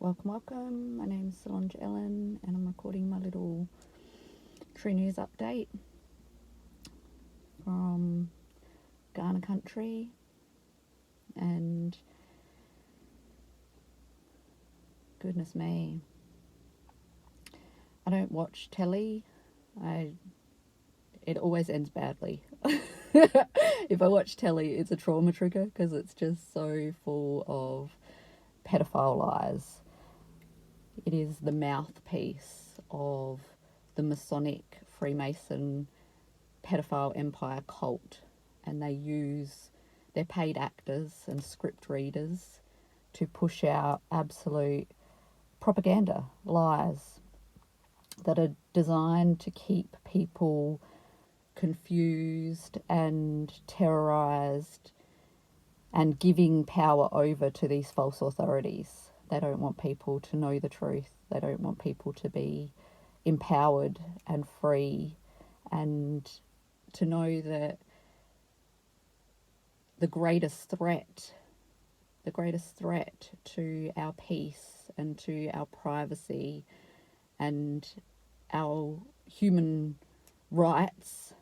Welcome. My name's Solange Ellen, and I'm recording my little True News update from Ghana country. And goodness me, I don't watch telly. It always ends badly. If I watch telly, it's a trauma trigger because it's just so full of pedophile lies. It is the mouthpiece of the Masonic Freemason pedophile empire cult, and they use their paid actors and script readers to push out absolute propaganda, lies that are designed to keep people confused and terrorized and giving power over to these false authorities. They don't want people to know the truth. They don't want people to be empowered and free and to know that the greatest threat to our peace and to our privacy and our human rights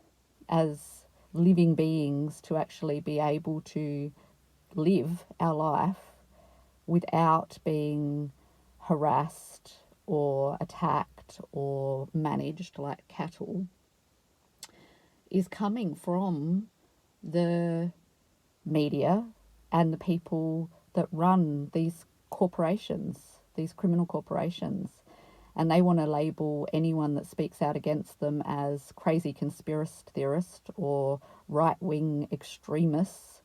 as living beings to actually be able to live our life without being harassed or attacked or managed like cattle is coming from the media and the people that run these corporations, these criminal corporations. And they want to label anyone that speaks out against them as crazy conspiracy theorist or right-wing extremists.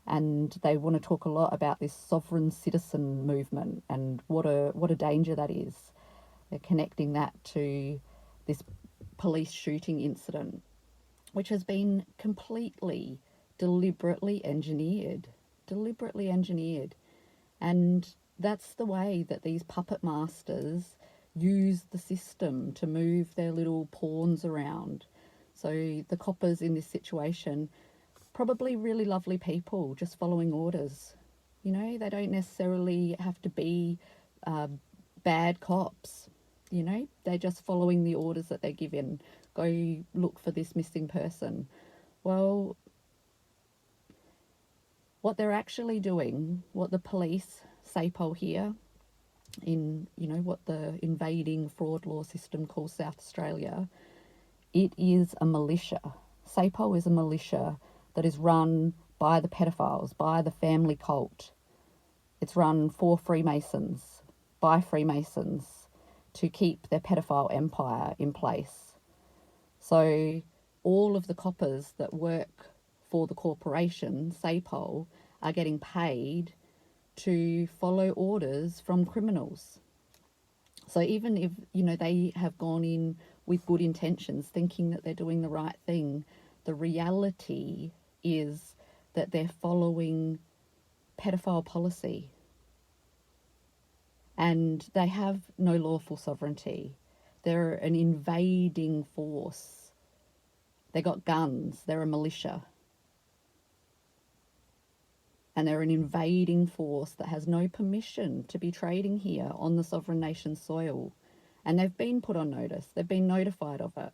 And they want to talk a lot about this sovereign citizen movement and what a danger that is. They're connecting that to this police shooting incident, which has been completely deliberately engineered. And that's the way that these puppet masters use the system to move their little pawns around. So the coppers in this situation, probably really lovely people, just following orders. You know, they don't necessarily have to be bad cops. You know, they're just following the orders that they're given. Go look for this missing person. Well, what they're actually doing, what the police, SAPO here, in, you know, what the invading fraud law system calls South Australia, it is a militia. SAPO is a militia that is run by the pedophiles, by the family cult. It's run for Freemasons, by Freemasons, to keep their pedophile empire in place. So all of the coppers that work for the corporation, SAPO, are getting paid to follow orders from criminals. So even if, you know, they have gone in with good intentions, thinking that they're doing the right thing, the reality is that they're following pedophile policy. And they have no lawful sovereignty. They're an invading force. They got guns. They're a militia. And they're an invading force that has no permission to be trading here on the sovereign nation's soil. And they've been put on notice. They've been notified of it.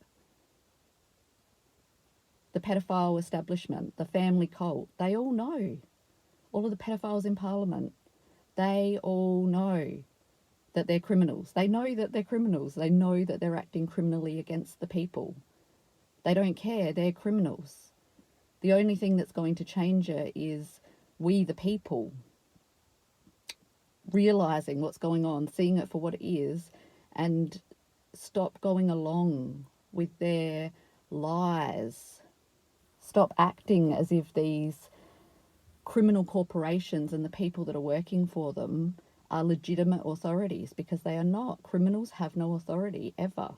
The pedophile establishment, the family cult, they all know. All of the pedophiles in Parliament, they all know that they're criminals. They know that they're criminals. They know that they're acting criminally against the people. They don't care. They're criminals. The only thing that's going to change it is we, the people, realising what's going on, seeing it for what it is, and stop going along with their lies. Stop acting as if these criminal corporations and the people that are working for them are legitimate authorities, because they are not. Criminals have no authority, ever.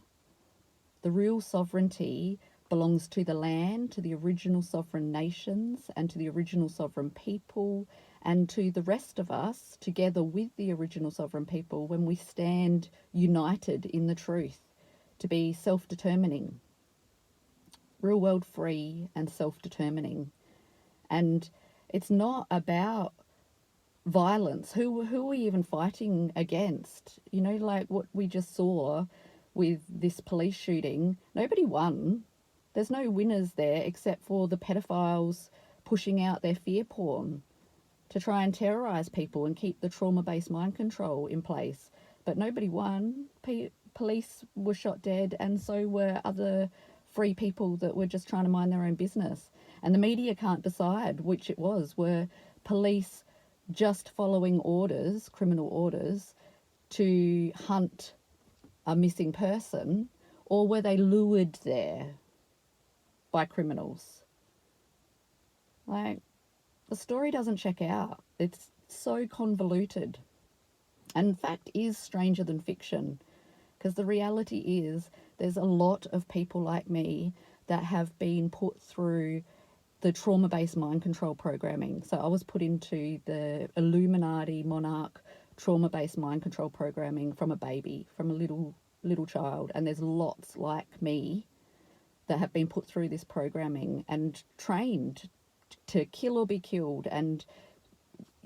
The real sovereignty belongs to the land, to the original sovereign nations, and to the original sovereign people, and to the rest of us, together with the original sovereign people, when we stand united in the truth, to be self-determining, real world free and self-determining. And it's not about violence. Who are we even fighting against? You know, like what we just saw with this police shooting. Nobody won. There's no winners there except for the pedophiles pushing out their fear porn to try and terrorize people and keep the trauma-based mind control in place. But nobody won. Police were shot dead, and so were other free people that were just trying to mind their own business. And the media can't decide which it was. Were police just following orders, criminal orders, to hunt a missing person, or were they lured there by criminals? Like, the story doesn't check out. It's so convoluted. And fact is stranger than fiction, because the reality is there's a lot of people like me that have been put through the trauma-based mind control programming. So I was put into the Illuminati monarch trauma-based mind control programming from a baby, from a little child. And there's lots like me that have been put through this programming and trained to kill or be killed. And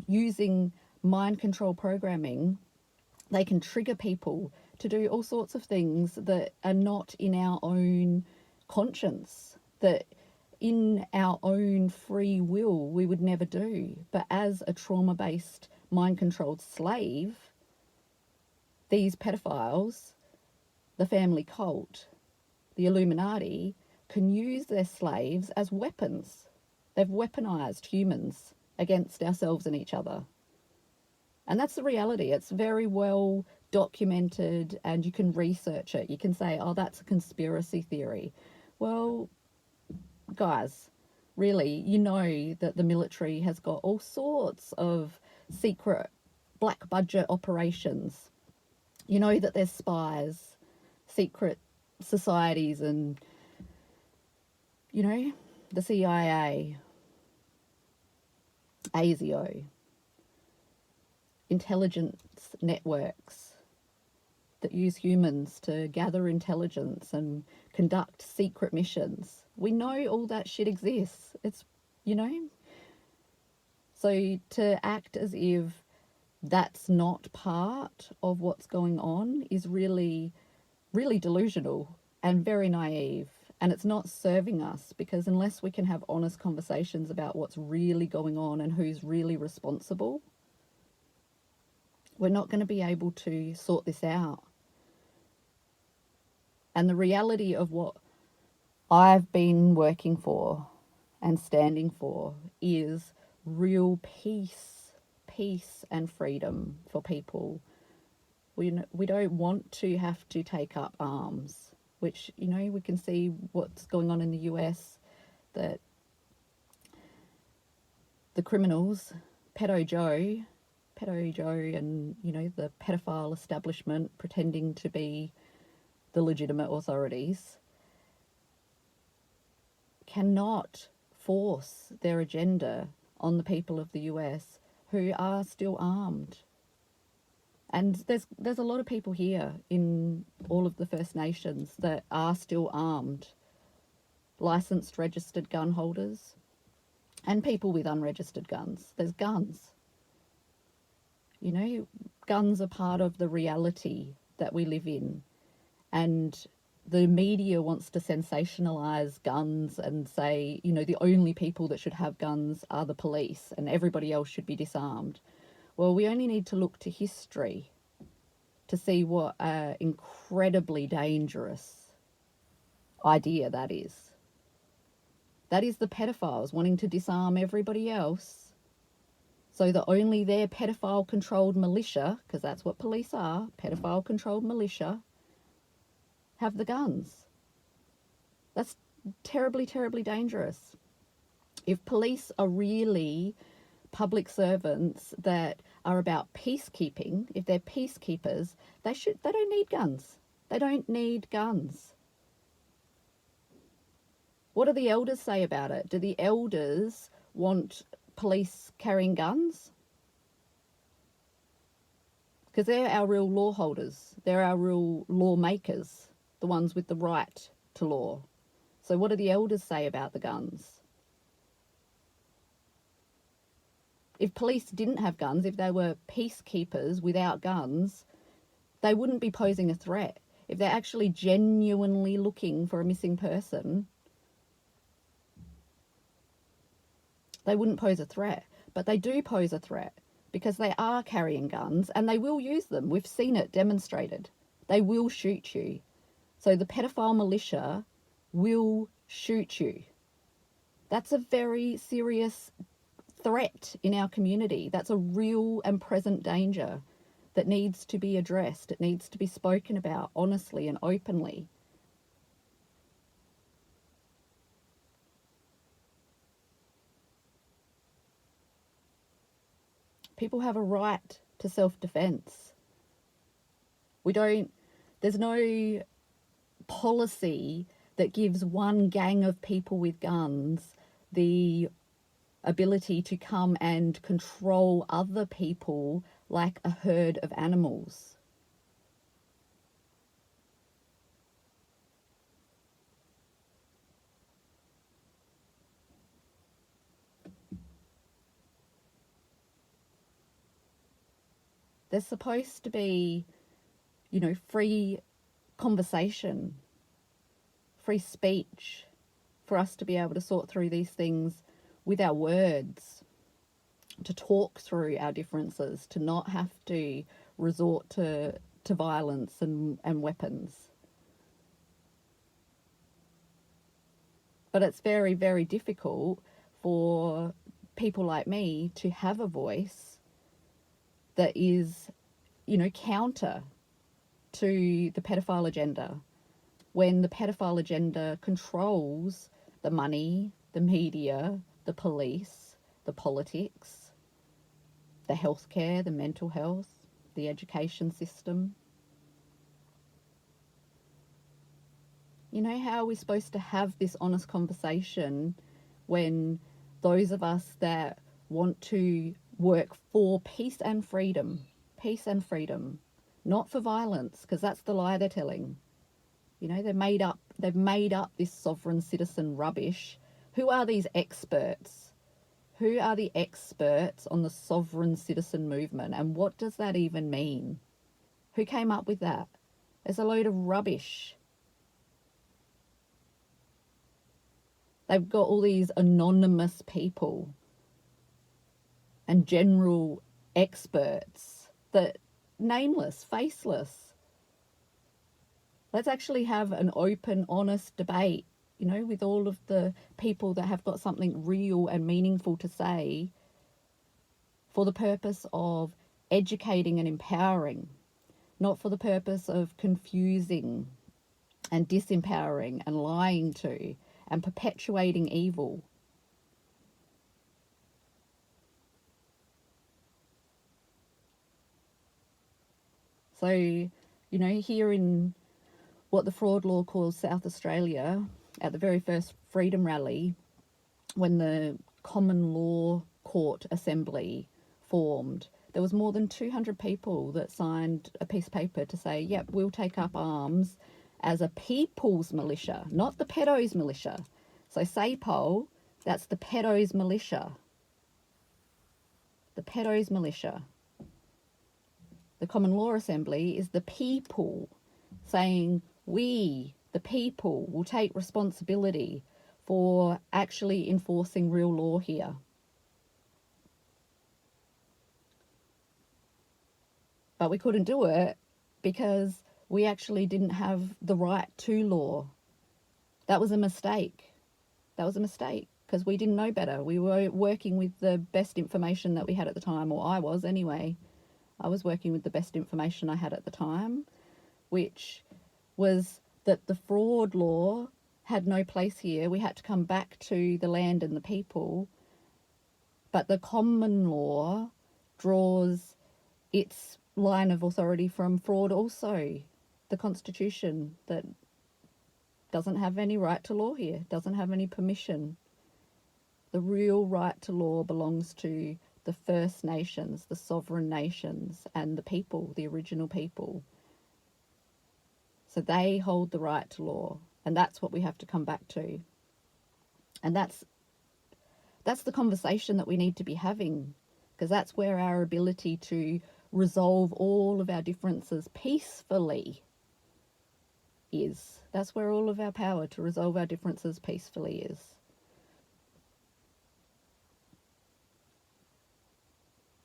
using mind control programming, they can trigger people to do all sorts of things that are not in our own conscience, that in our own free will we would never do. But as a trauma-based mind controlled slave, these pedophiles, the family cult, the Illuminati, can use their slaves as weapons. They've weaponized humans against ourselves and each other. And that's the reality. It's very well documented, and you can research it. You can say, oh, that's a conspiracy theory. Well, guys, really, you know that the military has got all sorts of secret black budget operations. You know that there's spies, secret societies, and, you know, the CIA, ASIO, intelligence networks that use humans to gather intelligence and conduct secret missions. We know all that shit exists. It's, you know, so to act as if that's not part of what's going on is really, really delusional and very naive. And it's not serving us, because unless we can have honest conversations about what's really going on and who's really responsible, we're not going to be able to sort this out. And the reality of what I've been working for and standing for is real peace and freedom for people. We don't want to have to take up arms, which, you know, we can see what's going on in the US, that the criminals, Pedo Joe and, you know, the pedophile establishment pretending to be the legitimate authorities, cannot force their agenda on the people of the US who are still armed. And there's a lot of people here in all of the First Nations that are still armed, licensed registered gun holders, and people with unregistered guns. There's guns. You know, guns are part of the reality that we live in. And the media wants to sensationalize guns and say, you know, the only people that should have guns are the police and everybody else should be disarmed. Well, we only need to look to history to see what an incredibly dangerous idea that is. That is the pedophiles wanting to disarm everybody else so that only their pedophile-controlled militia, because that's what police are, pedophile-controlled militia, have the guns. That's terribly, terribly dangerous. If police are really public servants that are about peacekeeping, if they're peacekeepers, they don't need guns. They don't need guns. What do the elders say about it? Do the elders want police carrying guns? Because they're our real law holders. They're our real lawmakers, the ones with the right to law. So what do the elders say about the guns? If police didn't have guns, if they were peacekeepers without guns, they wouldn't be posing a threat. If they're actually genuinely looking for a missing person, they wouldn't pose a threat. But they do pose a threat because they are carrying guns and they will use them. We've seen it demonstrated. They will shoot you. So the pedophile militia will shoot you. That's a very serious threat in our community. That's a real and present danger that needs to be addressed. It needs to be spoken about honestly and openly. People have a right to self-defense. There's no policy that gives one gang of people with guns the ability to come and control other people like a herd of animals. There's supposed to be, free conversation, free speech, for us to be able to sort through these things with our words, to talk through our differences, to not have to resort to violence and weapons. But it's very, very difficult for people like me to have a voice that is, counter to the pedophile agenda, when the pedophile agenda controls the money, the media, the police, the politics, the healthcare, the mental health, the education system. How are we supposed to have this honest conversation when those of us that want to work for peace and freedom, not for violence, because that's the lie they're telling. They've made up this sovereign citizen rubbish. Who are these experts? Who are the experts on the sovereign citizen movement? And what does that even mean? Who came up with that? It's a load of rubbish. They've got all these anonymous people and general experts that nameless, faceless. Let's actually have an open, honest debate, with all of the people that have got something real and meaningful to say, for the purpose of educating and empowering, not for the purpose of confusing and disempowering and lying to and perpetuating evil. So, here in what the fraud law calls South Australia, at the very first Freedom Rally, when the Common Law Court Assembly formed, there was more than 200 people that signed a piece of paper to say, yep, we'll take up arms as a people's militia, not the pedos militia. So SAPOL, that's the pedos militia. The pedos militia. The Common Law Assembly is the people saying, we, the people, will take responsibility for actually enforcing real law here. But we couldn't do it because we actually didn't have the right to law. That was a mistake. Because we didn't know better. We were working with the best information that we had at the time, or I was anyway. I was working with the best information I had at the time, which was that the fraud law had no place here. We had to come back to the land and the people. But the common law draws its line of authority from fraud also. The Constitution, that doesn't have any right to law here, doesn't have any permission. The real right to law belongs to the First Nations, the sovereign nations, and the people, the original people. So they hold the right to law, and that's what we have to come back to. And that's the conversation that we need to be having because that's where our ability to resolve all of our differences peacefully is. That's where all of our power to resolve our differences peacefully is.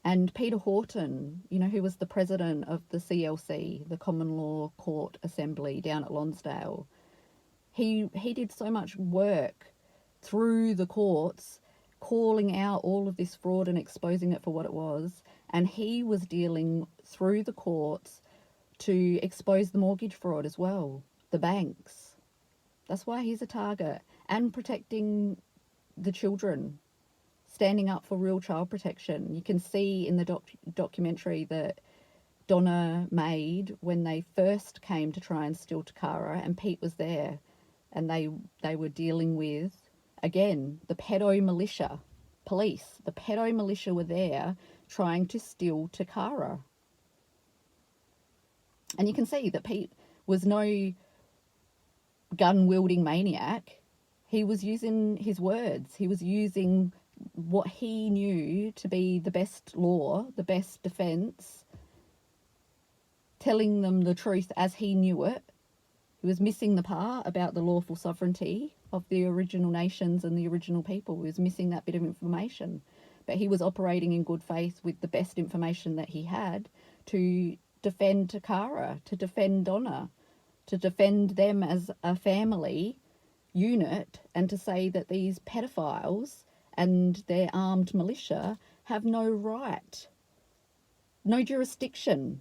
And Peter Horton, you know, who was the president of the CLC, the Common Law Court Assembly down at Lonsdale, he did so much work through the courts, calling out all of this fraud and exposing it for what it was. And he was dealing through the courts to expose the mortgage fraud as well, the banks. That's why he's a target. And protecting the children, standing up for real child protection. You can see in the documentary that Donna made when they first came to try and steal Takara, and Pete was there, and they were dealing with, again, the pedo militia, police. The pedo militia were there trying to steal Takara. And you can see that Pete was no gun-wielding maniac. He was using his words. He was using what he knew to be the best law, the best defence, telling them the truth as he knew it. He was missing the part about the lawful sovereignty of the original nations and the original people. He was missing that bit of information. But he was operating in good faith with the best information that he had to defend Takara, to defend Donna, to defend them as a family unit, and to say that these pedophiles and their armed militia have no right, no jurisdiction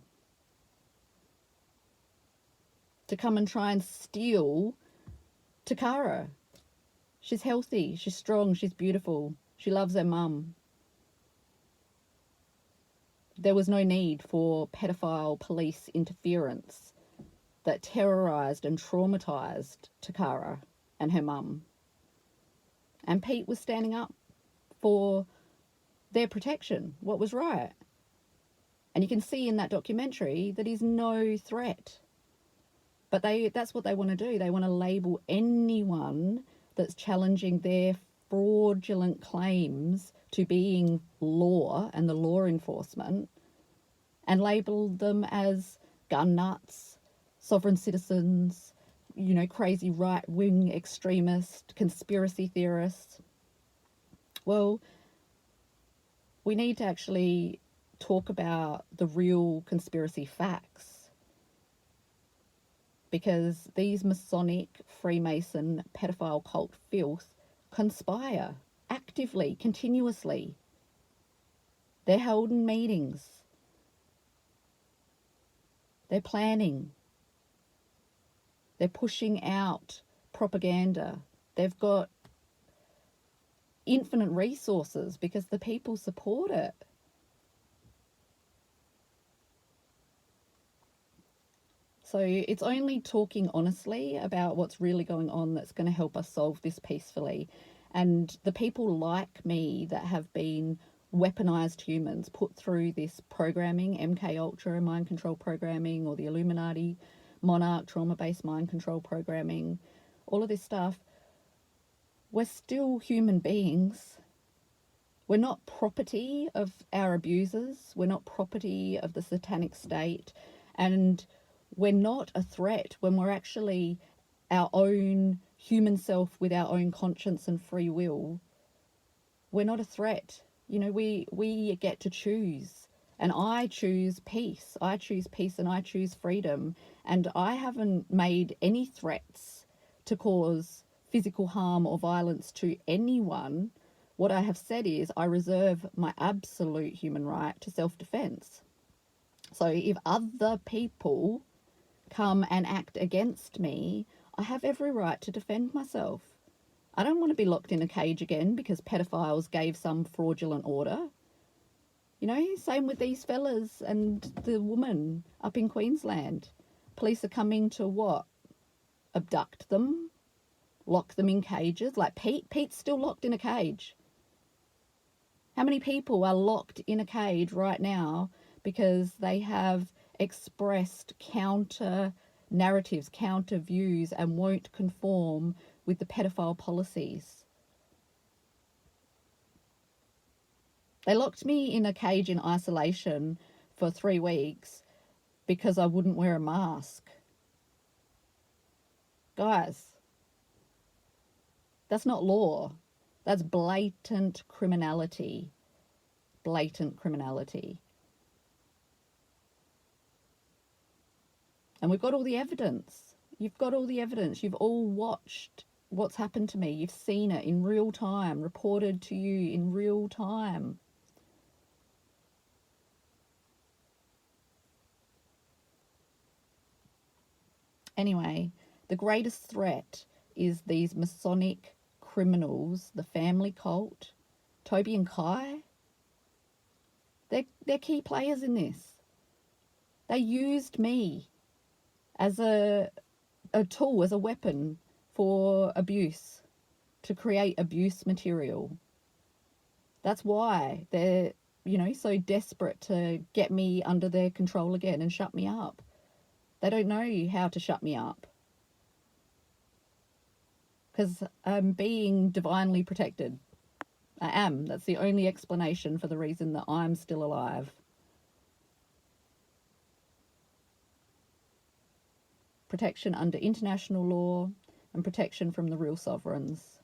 to come and try and steal Takara. She's healthy, she's strong, she's beautiful, she loves her mum. There was no need for pedophile police interference that terrorised and traumatised Takara and her mum. And Pete was standing up for their protection, what was right. And you can see in that documentary that he's no threat. But that's what they want to do. They want to label anyone that's challenging their fraudulent claims to being law and the law enforcement, and label them as gun nuts, sovereign citizens, you know, crazy right-wing extremists, conspiracy theorists. Well, we need to actually talk about the real conspiracy facts, because these Masonic, Freemason, pedophile cult filth conspire actively, continuously. They're holding meetings. They're planning. They're pushing out propaganda. They've got infinite resources because the people support it. So it's only talking honestly about what's really going on that's going to help us solve this peacefully. And the people like me that have been weaponized humans, put through this programming, MK Ultra mind control programming, or the Illuminati monarch trauma-based mind control programming, all of this stuff, we're still human beings. We're not property of our abusers. We're not property of the satanic state. And we're not a threat when we're actually our own human self with our own conscience and free will. We're not a threat. You know, we get to choose. And I choose peace. I choose peace and I choose freedom. And I haven't made any threats to cause physical harm or violence to anyone. What I have said is I reserve my absolute human right to self-defense. So if other people come and act against me, I have every right to defend myself. I don't want to be locked in a cage again because pedophiles gave some fraudulent order. You know, same with these fellas and the woman up in Queensland. Police are coming to what? Abduct them? Lock them in cages? Like Pete's still locked in a cage. How many people are locked in a cage right now because they have expressed counter narratives, counter views, and won't conform with the pedophile policies? They locked me in a cage in isolation for 3 weeks because I wouldn't wear a mask. Guys, that's not law. That's blatant criminality. Blatant criminality. And we've got all the evidence. You've got all the evidence. You've all watched what's happened to me. You've seen it in real time, reported to you in real time. Anyway, the greatest threat is these Masonic criminals, the family cult, Toby and Kai. They're key players in this. They used me as a tool, as a weapon for abuse, to create abuse material. That's why they're, so desperate to get me under their control again and shut me up. They don't know how to shut me up. Because I'm being divinely protected. I am. That's the only explanation for the reason that I'm still alive. Protection under international law and protection from the real sovereigns.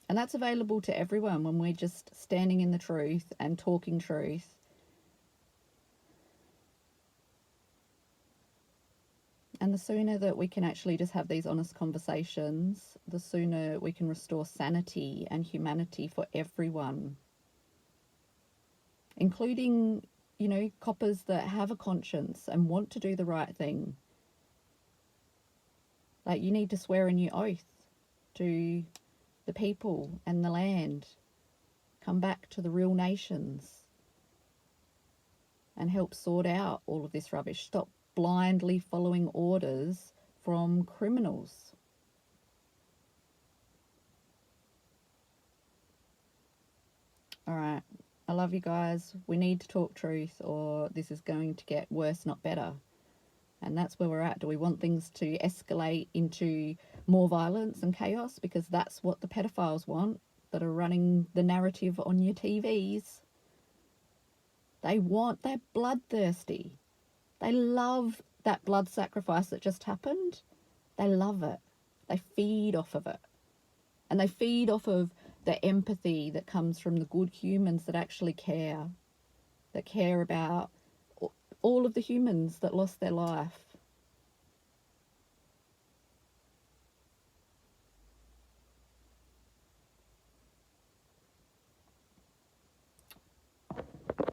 And that's available to everyone when we're just standing in the truth and talking truth. And the sooner that we can actually just have these honest conversations, the sooner we can restore sanity and humanity for everyone, including, coppers that have a conscience and want to do the right thing. Like, you need to swear a new oath to the people and the land. Come back to the real nations and help sort out all of this rubbish. Stop blindly following orders from criminals. All right. I love you guys. We need to talk truth, or this is going to get worse, not better. And that's where we're at. Do we want things to escalate into more violence and chaos? Because that's what the pedophiles want, that are running the narrative on your TVs. They're bloodthirsty. They love that blood sacrifice that just happened. They love it. They feed off of it. And they feed off of the empathy that comes from the good humans that actually care, that care about all of the humans that lost their life.